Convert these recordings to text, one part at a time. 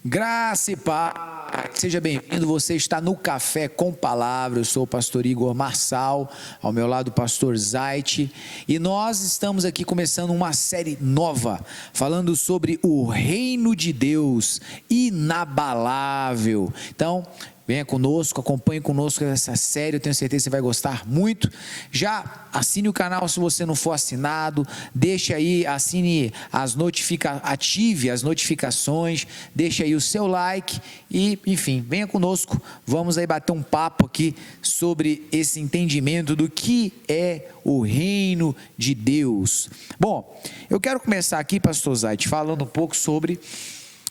Graça e paz, seja bem-vindo, você está no Café com Palavra, eu sou o pastor Igor Marçal, ao meu lado o pastor Zait, e nós estamos aqui começando uma série nova, falando sobre o reino de Deus inabalável. Então, venha conosco, acompanhe conosco essa série, eu tenho certeza que você vai gostar muito. Já assine o canal se você não for assinado, deixe aí, ative as notificações, deixe aí o seu like e, enfim, venha conosco, vamos aí bater um papo aqui sobre esse entendimento do que é o reino de Deus. Bom, eu quero começar aqui, pastor Zait, falando um pouco sobre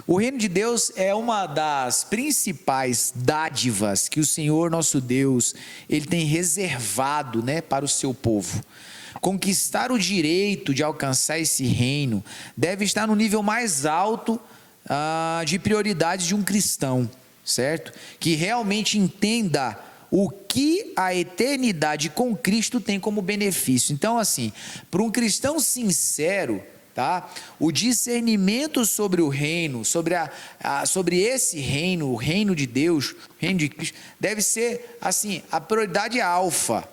o reino de Deus. É uma das principais dádivas que o Senhor nosso Deus, Ele tem reservado, para o seu povo. Conquistar o direito de alcançar esse reino deve estar no nível mais alto de prioridade de um cristão, certo? Que realmente entenda o que a eternidade com Cristo tem como benefício. Então, assim, para um cristão sincero, o discernimento sobre o reino, sobre esse reino, o reino de Deus, o reino de Cristo, deve ser assim, a prioridade alfa,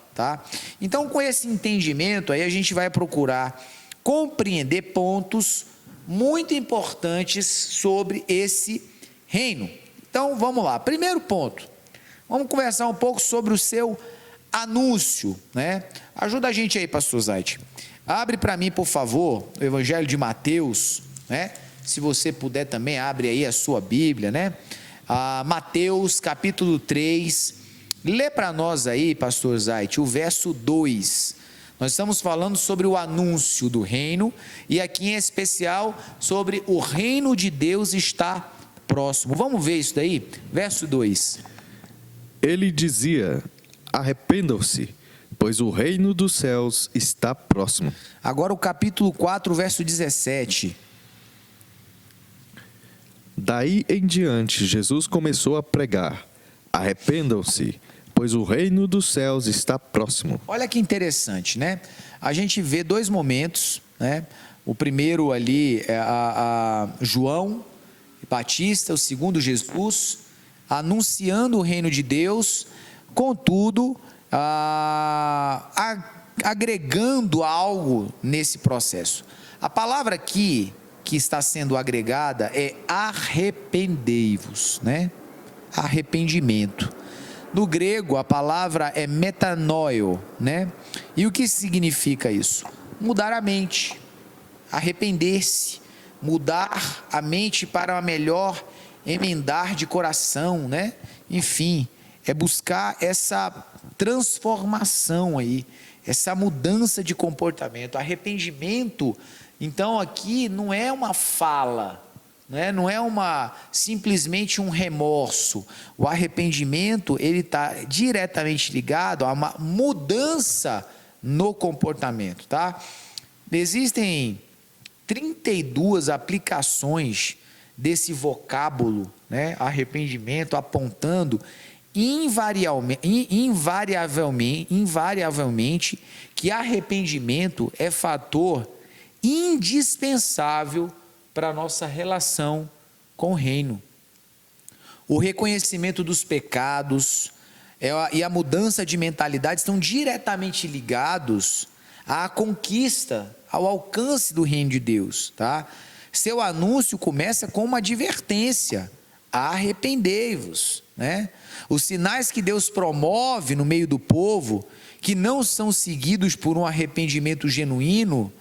Então, com esse entendimento, aí a gente vai procurar compreender pontos muito importantes sobre esse reino. Então, vamos lá. Primeiro ponto, vamos conversar um pouco sobre o seu anúncio, Ajuda a gente aí, pastor Zait. Abre para mim, por favor, o Evangelho de Mateus, Se você puder também, abre aí a sua Bíblia, Mateus capítulo 3, lê para nós aí, pastor Zait, o verso 2. Nós estamos falando sobre o anúncio do reino, e aqui em especial sobre o reino de Deus está próximo. Vamos ver isso daí? Verso 2. Ele dizia: arrependam-se, pois o reino dos céus está próximo. Agora o capítulo 4, verso 17. Daí em diante, Jesus começou a pregar: arrependam-se, pois o reino dos céus está próximo. Olha que interessante, A gente vê dois momentos, O primeiro ali é João Batista, o segundo Jesus, anunciando o reino de Deus, contudo, agregando algo nesse processo. A palavra aqui que está sendo agregada é arrependei-vos, Arrependimento. No grego a palavra é metanoio, E o que significa isso? Mudar a mente, arrepender-se, mudar a mente para uma melhor, emendar de coração, Enfim, é buscar essa transformação aí, essa mudança de comportamento. Arrependimento, então, aqui não é uma fala, não é simplesmente um remorso. O arrependimento, ele está diretamente ligado a uma mudança no comportamento, Existem 32 aplicações desse vocábulo, arrependimento, apontando invariavelmente que arrependimento é fator indispensável para a nossa relação com o reino. O reconhecimento dos pecados e a mudança de mentalidade estão diretamente ligados à conquista, ao alcance do reino de Deus, Seu anúncio começa com uma advertência: arrependei-vos, Os sinais que Deus promove no meio do povo, que não são seguidos por um arrependimento genuíno,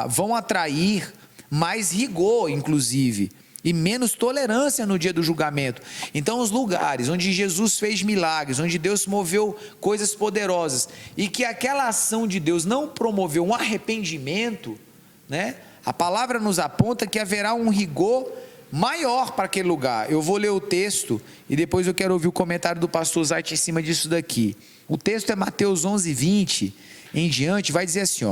vão atrair mais rigor, inclusive, e menos tolerância no dia do julgamento. Então, os lugares onde Jesus fez milagres, onde Deus moveu coisas poderosas, e que aquela ação de Deus não promoveu um arrependimento, a palavra nos aponta que haverá um rigor maior para aquele lugar. Eu vou ler o texto e depois eu quero ouvir o comentário do pastor Zait em cima disso daqui. O texto é Mateus 11, 20 em diante, vai dizer assim,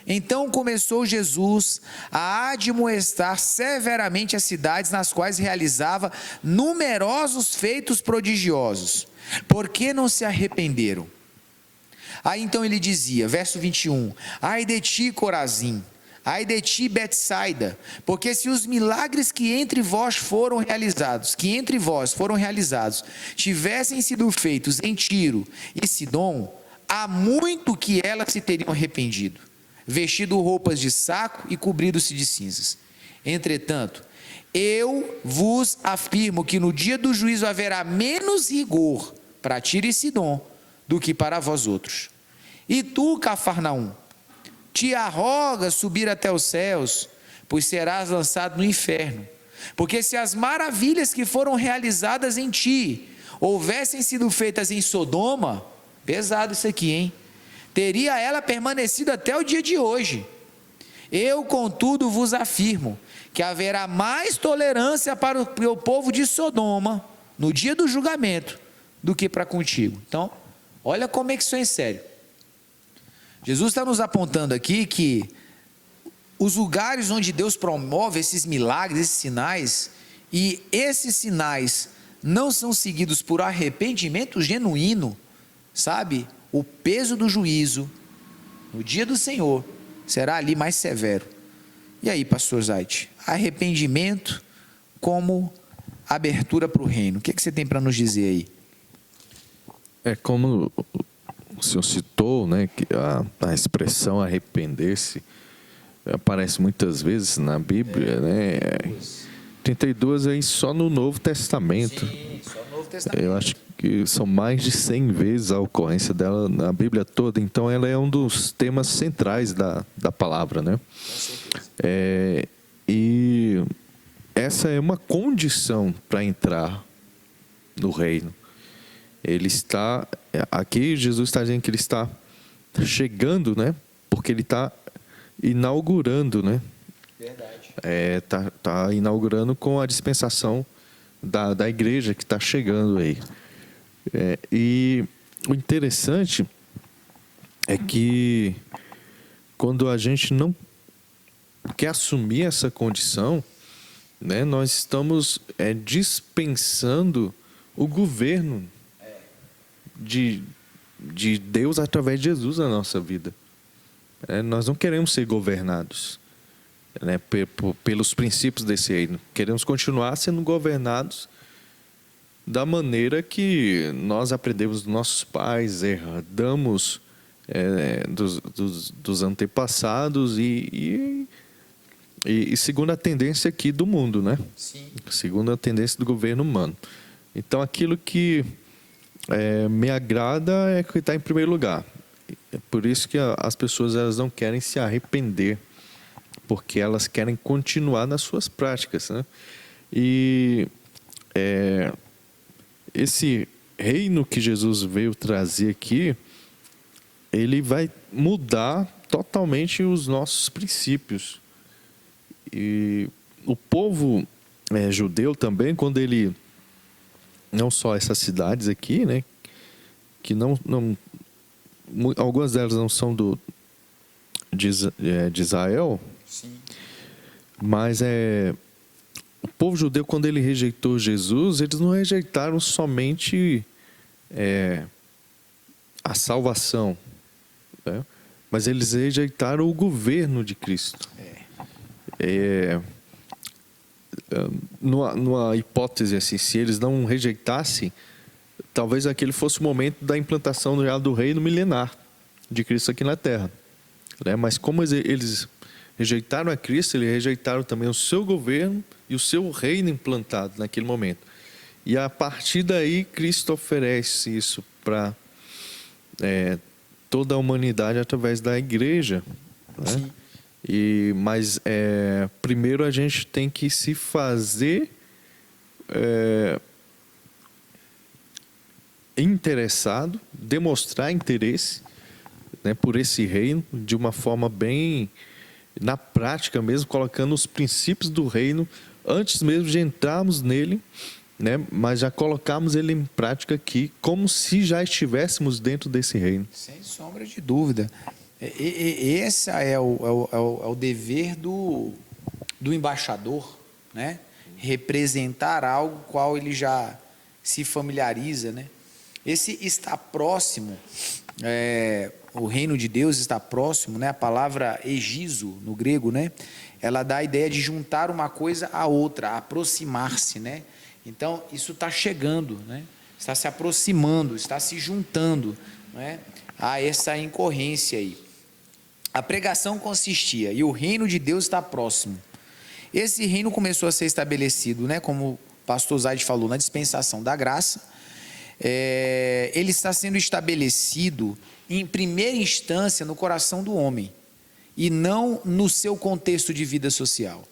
Então começou Jesus a admoestar severamente as cidades nas quais realizava numerosos feitos prodigiosos, porque não se arrependeram. Aí então ele dizia, verso 21, ai de ti, Corazim, Ai de ti, Betsaida, porque se os milagres que entre vós foram realizados, tivessem sido feitos em Tiro e Sidom, há muito que elas se teriam arrependido, vestido roupas de saco e cobrido-se de cinzas. Entretanto, eu vos afirmo que no dia do juízo haverá menos rigor para Tiro e Sidom do que para vós outros. E tu, Cafarnaum, te arrogas subir até os céus, pois serás lançado no inferno. Porque se as maravilhas que foram realizadas em ti houvessem sido feitas em Sodoma, pesado isso aqui, hein? Teria ela permanecido até o dia de hoje. Eu, contudo, vos afirmo que haverá mais tolerância para o povo de Sodoma no dia do julgamento do que para contigo. Então, olha como é que isso é sério. Jesus está nos apontando aqui que os lugares onde Deus promove esses milagres, esses sinais, e esses sinais não são seguidos por arrependimento genuíno, sabe? O peso do juízo no dia do Senhor será ali mais severo. E aí, pastor Zait, arrependimento como abertura para o reino. O que você tem para nos dizer aí? É como o senhor citou, né, que a expressão arrepender-se aparece muitas vezes na Bíblia, né? 32 aí só no Novo Testamento. Sim, só no Novo Testamento. Eu acho que são mais de 100 vezes a ocorrência dela na Bíblia toda, então ela é um dos temas centrais da palavra, né? E essa é uma condição para entrar no reino. Ele está, aqui Jesus está dizendo que ele está chegando, né? Porque ele está inaugurando, né? Verdade. Tá inaugurando com a dispensação da igreja que está chegando aí. E o interessante é que quando a gente não quer assumir essa condição, né, nós estamos dispensando o governo de Deus através de Jesus na nossa vida. Nós não queremos ser governados, né, pelos princípios desse reino. Queremos continuar sendo governados da maneira que nós aprendemos dos nossos pais, herdamos dos antepassados e segundo a tendência aqui do mundo, né? Sim. Segundo a tendência do governo humano. Então, aquilo que me agrada é que está em primeiro lugar. É por isso que as pessoas elas não querem se arrepender, porque elas querem continuar nas suas práticas, né? E esse reino que Jesus veio trazer aqui, ele vai mudar totalmente os nossos princípios. E o povo judeu também, quando ele, não só essas cidades aqui, né, que não algumas delas não são de Israel. Sim. Mas o povo judeu, quando ele rejeitou Jesus, eles não rejeitaram somente a salvação, né? Mas eles rejeitaram o governo de Cristo. Numa hipótese assim, se eles não rejeitassem, talvez aquele fosse o momento da implantação do reino milenar de Cristo aqui na Terra, né? Mas como eles rejeitaram a Cristo, eles rejeitaram também o seu governo e o seu reino implantado naquele momento. E a partir daí, Cristo oferece isso para toda a humanidade através da igreja, né? Mas primeiro a gente tem que se fazer interessado, demonstrar interesse, né, por esse reino de uma forma bem na prática mesmo, colocando os princípios do reino antes mesmo de entrarmos nele, né, mas já colocamos ele em prática aqui, como se já estivéssemos dentro desse reino. Sem sombra de dúvida. Esse é o dever do embaixador, né? Representar algo qual ele já se familiariza, né? Esse estar próximo o reino de Deus está próximo, né? A palavra egizo no grego, né? Ela dá a ideia de juntar uma coisa à outra, aproximar-se, né? Então isso está chegando, né? Está se aproximando, está se juntando, né? A essa incorrência aí. A pregação consistia, e o reino de Deus está próximo. Esse reino começou a ser estabelecido, né? Como o pastor Zaid falou, na dispensação da graça. Ele está sendo estabelecido em primeira instância no coração do homem e não no seu contexto de vida social,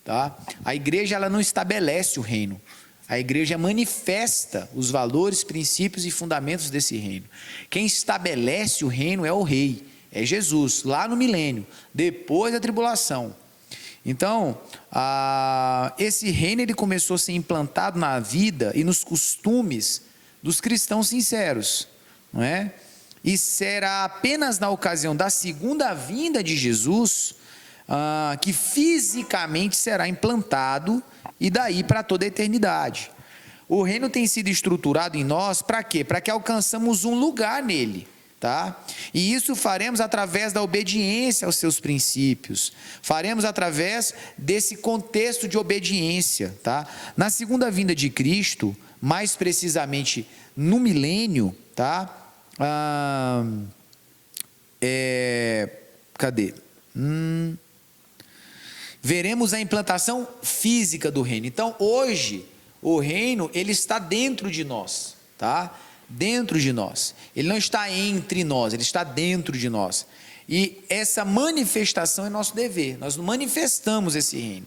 tá? A igreja, ela não estabelece o reino, a igreja manifesta os valores, princípios e fundamentos desse reino. Quem estabelece o reino é o rei, é Jesus, lá no milênio, depois da tribulação. Então, esse reino ele começou a ser implantado na vida e nos costumes dos cristãos sinceros, não é? E será apenas na ocasião da segunda vinda de Jesus que fisicamente será implantado e daí para toda a eternidade. O reino tem sido estruturado em nós para quê? Para que alcançamos um lugar nele, tá? E isso faremos através da obediência aos seus princípios, faremos através desse contexto de obediência, tá? Na segunda vinda de Cristo, mais precisamente no milênio, tá? Veremos a implantação física do reino. Então, hoje, o reino, ele está dentro de nós, tá? Dentro de nós. Ele não está entre nós, ele está dentro de nós. E essa manifestação é nosso dever. Nós manifestamos esse reino.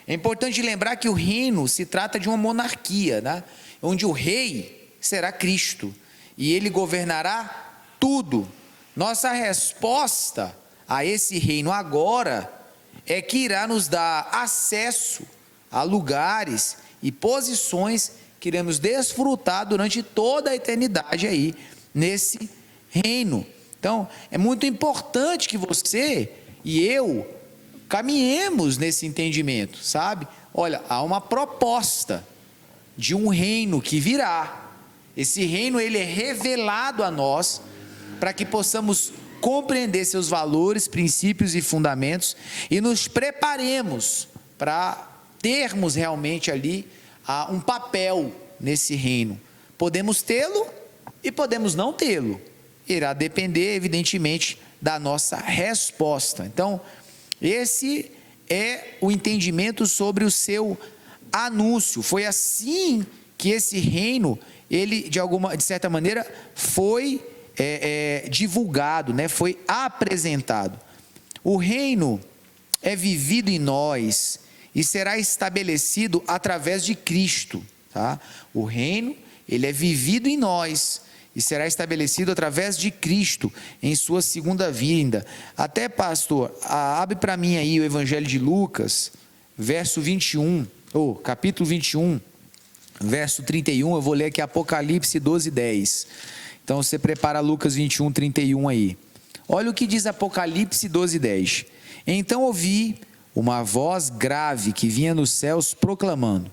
É importante lembrar que o reino se trata de uma monarquia, né? Onde o rei será Cristo e ele governará tudo. Nossa resposta a esse reino agora é que irá nos dar acesso a lugares e posições que iremos desfrutar durante toda a eternidade aí nesse reino. Então, é muito importante que você e eu caminhemos nesse entendimento, sabe? Olha, há uma proposta de um reino que virá. Esse reino, ele é revelado a nós para que possamos compreender seus valores, princípios e fundamentos e nos preparemos para termos realmente ali um papel nesse reino. Podemos tê-lo e podemos não tê-lo. Irá depender, evidentemente, da nossa resposta. Então, esse é o entendimento sobre o seu anúncio. Foi assim que esse reino, ele de certa maneira foi divulgado, né? Foi apresentado. O reino é vivido em nós e será estabelecido através de Cristo, tá? O reino, ele é vivido em nós e será estabelecido através de Cristo em sua segunda vinda. Até, pastor, abre para mim aí o Evangelho de Lucas, verso 21, capítulo 21, verso 31, eu vou ler aqui Apocalipse 12, 10. Então você prepara Lucas 21, 31 aí. Olha o que diz Apocalipse 12, 10. Então ouvi uma voz grave que vinha dos céus proclamando: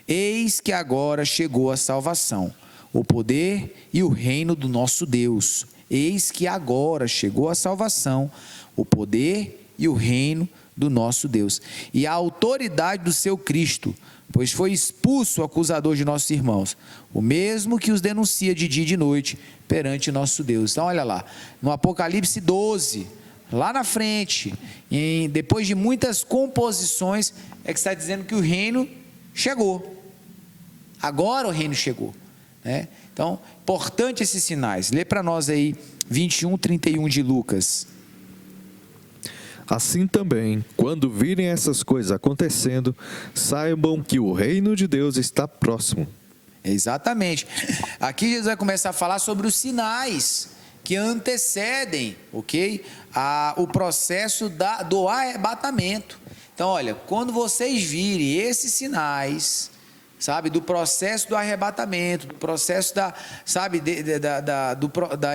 eis que agora chegou a salvação, o poder e o reino do nosso Deus. Eis que agora chegou a salvação, o poder e o reino do nosso Deus, e a autoridade do seu Cristo, pois foi expulso o acusador de nossos irmãos, o mesmo que os denuncia de dia e de noite perante nosso Deus. Então olha lá, no Apocalipse 12, lá na frente, depois de muitas composições, é que está dizendo que o reino chegou. Agora o reino chegou, né? Então, importante esses sinais. Lê para nós aí 21, 31 de Lucas. Assim também, quando virem essas coisas acontecendo, saibam que o reino de Deus está próximo. Exatamente. Aqui Jesus vai começar a falar sobre os sinais que antecedem, ok? O processo do arrebatamento. Então, olha, quando vocês virem esses sinais, sabe, do processo do arrebatamento, do processo da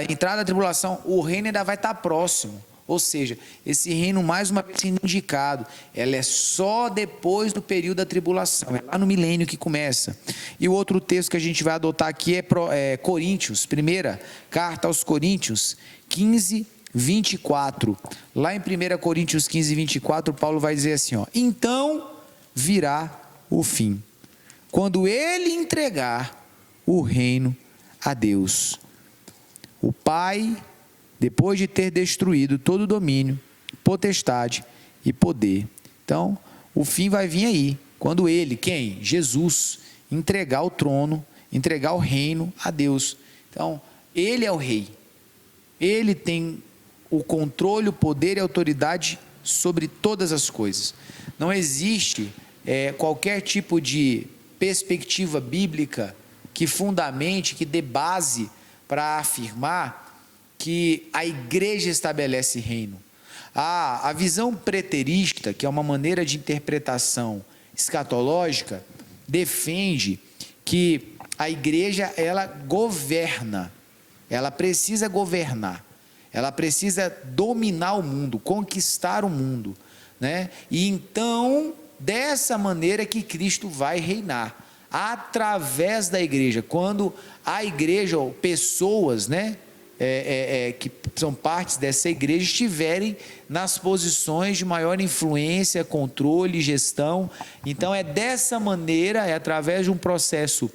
entrada da tribulação, o reino ainda vai estar próximo. Ou seja, esse reino, mais uma vez sendo indicado, ela é só depois do período da tribulação, é lá no milênio que começa. E o outro texto que a gente vai adotar aqui é Coríntios, primeira carta aos Coríntios, 15, 24. Lá em 1 Coríntios 15, 24, Paulo vai dizer assim, ó: então virá o fim, quando ele entregar o reino a Deus, o Pai, depois de ter destruído todo domínio, potestade e poder. Então, o fim vai vir aí, quando ele, quem? Jesus, entregar o trono, entregar o reino a Deus. Então, ele é o rei, ele tem o controle, o poder e a autoridade sobre todas as coisas. Não existe qualquer tipo de perspectiva bíblica que fundamente, que dê base para afirmar que a igreja estabelece reino. A visão preterista, que é uma maneira de interpretação escatológica, defende que a igreja, ela governa, ela precisa governar, ela precisa dominar o mundo, conquistar o mundo, né? E então, dessa maneira que Cristo vai reinar, através da igreja. Quando a igreja, ou pessoas, né, que são partes dessa igreja, estiverem nas posições de maior influência, controle, gestão. Então é dessa maneira, é através de um processo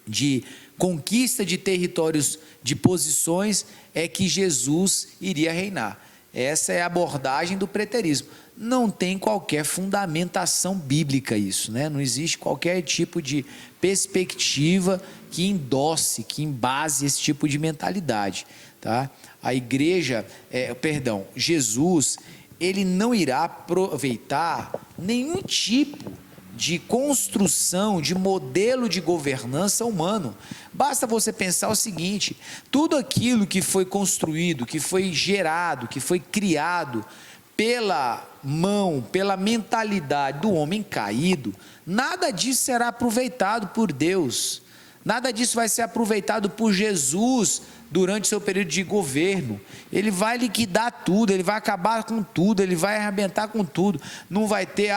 de conquista de territórios, de posições, é que Jesus iria reinar. Essa é a abordagem do preterismo. Não tem qualquer fundamentação bíblica isso, né? Não existe qualquer tipo de perspectiva que endosse, que embase esse tipo de mentalidade, tá? A igreja, Jesus, ele não irá aproveitar nenhum tipo de construção, de modelo de governança humano. Basta você pensar o seguinte: tudo aquilo que foi construído, que foi gerado, que foi criado pela mão, pela mentalidade do homem caído, nada disso será aproveitado por Deus, nada disso vai ser aproveitado por Jesus durante seu período de governo. Ele vai liquidar tudo, ele vai acabar com tudo, ele vai arrebentar com tudo. Não vai ter,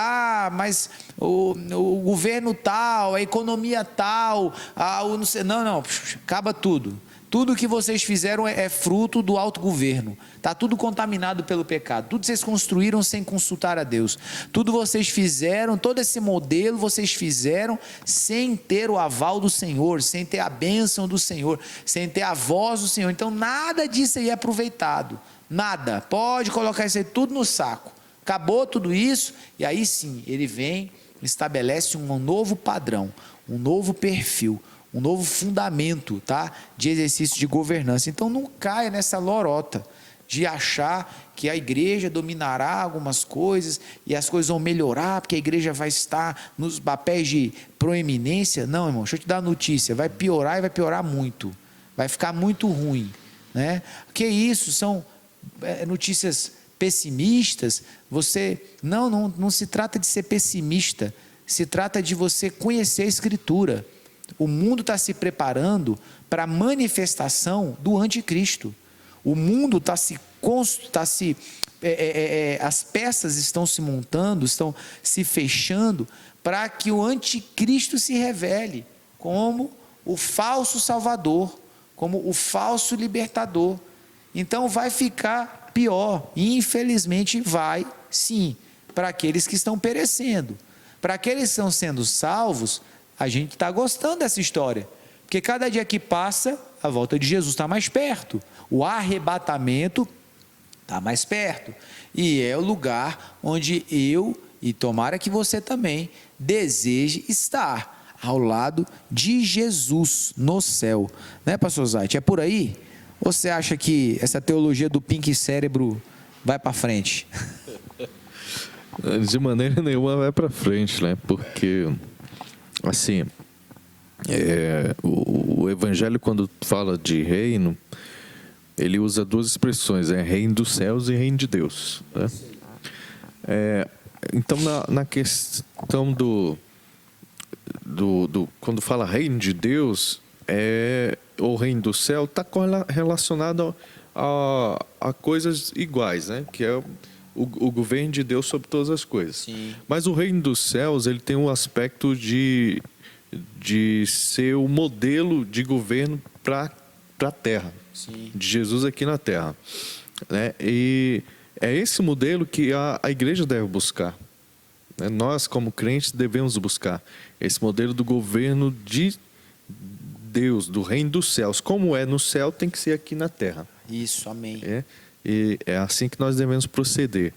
mas o governo tal, a economia tal, não, acaba tudo. Tudo que vocês fizeram é fruto do autogoverno. Está tudo contaminado pelo pecado. Tudo vocês construíram sem consultar a Deus. Tudo vocês fizeram, todo esse modelo vocês fizeram sem ter o aval do Senhor, sem ter a bênção do Senhor, sem ter a voz do Senhor. Então nada disso aí é aproveitado. Nada. Pode colocar isso aí tudo no saco. Acabou tudo isso e aí sim, ele vem, estabelece um novo padrão, um novo perfil, um novo fundamento, tá, de exercício de governança. Então não caia nessa lorota de achar que a igreja dominará algumas coisas e as coisas vão melhorar porque a igreja vai estar nos papéis de proeminência. Não, irmão, deixa eu te dar a notícia: vai piorar, e vai piorar muito, vai ficar muito ruim, né? Que isso? São notícias pessimistas. Você não se trata de ser pessimista, se trata de você conhecer a Escritura. O mundo está se preparando para a manifestação do anticristo. O mundo as peças estão se montando, estão se fechando para que o anticristo se revele como o falso salvador, como o falso libertador. Então vai ficar pior, e infelizmente vai sim, para aqueles que estão perecendo. Para aqueles que estão sendo salvos, a gente está gostando dessa história, porque cada dia que passa, a volta de Jesus está mais perto, o arrebatamento está mais perto, e é o lugar onde eu, e tomara que você também, deseje estar, ao lado de Jesus no céu, né, pastor Zait? É por aí? Ou você acha que essa teologia do pink cérebro vai para frente? De maneira nenhuma vai para frente, né? Porque assim, o evangelho, quando fala de reino, ele usa duas expressões, reino dos céus e reino de Deus, né? Então na questão do quando fala reino de Deus, o reino do céu está relacionado a coisas iguais, né? Que é o governo de Deus sobre todas as coisas. Sim. Mas o reino dos céus, ele tem um aspecto de ser o modelo de governo para a terra. Sim. De Jesus aqui na terra, né? E é esse modelo que a igreja deve buscar, né? Nós, como crentes, devemos buscar esse modelo do governo de Deus, do reino dos céus. Como é no céu, tem que ser aqui na terra. Isso, amém. E é assim que nós devemos proceder.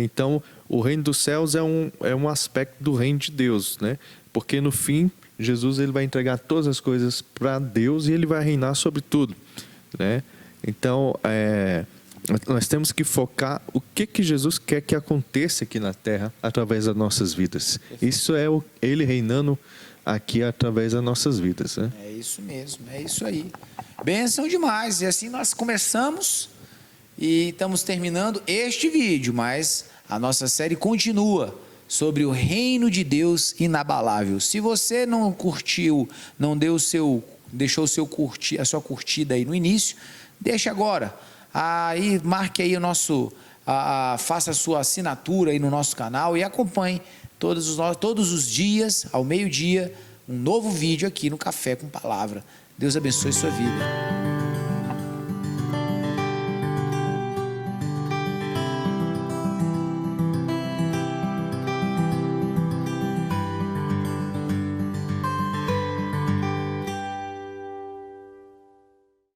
Então, o reino dos céus é um aspecto do reino de Deus, né? Porque no fim, Jesus ele vai entregar todas as coisas para Deus e ele vai reinar sobre tudo, né? Então, nós temos que focar o que Jesus quer que aconteça aqui na terra através das nossas vidas. Isso é ele reinando aqui através das nossas vidas, né? É isso mesmo, é isso aí. Bênção demais. E assim nós começamos e estamos terminando este vídeo, mas a nossa série continua sobre o reino de Deus inabalável. Se você não curtiu, não deixou a sua curtida aí no início, deixa agora. Aí marque aí faça a sua assinatura aí no nosso canal e acompanhe todos os dias, ao meio-dia, um novo vídeo aqui no Café com Palavra. Deus abençoe sua vida.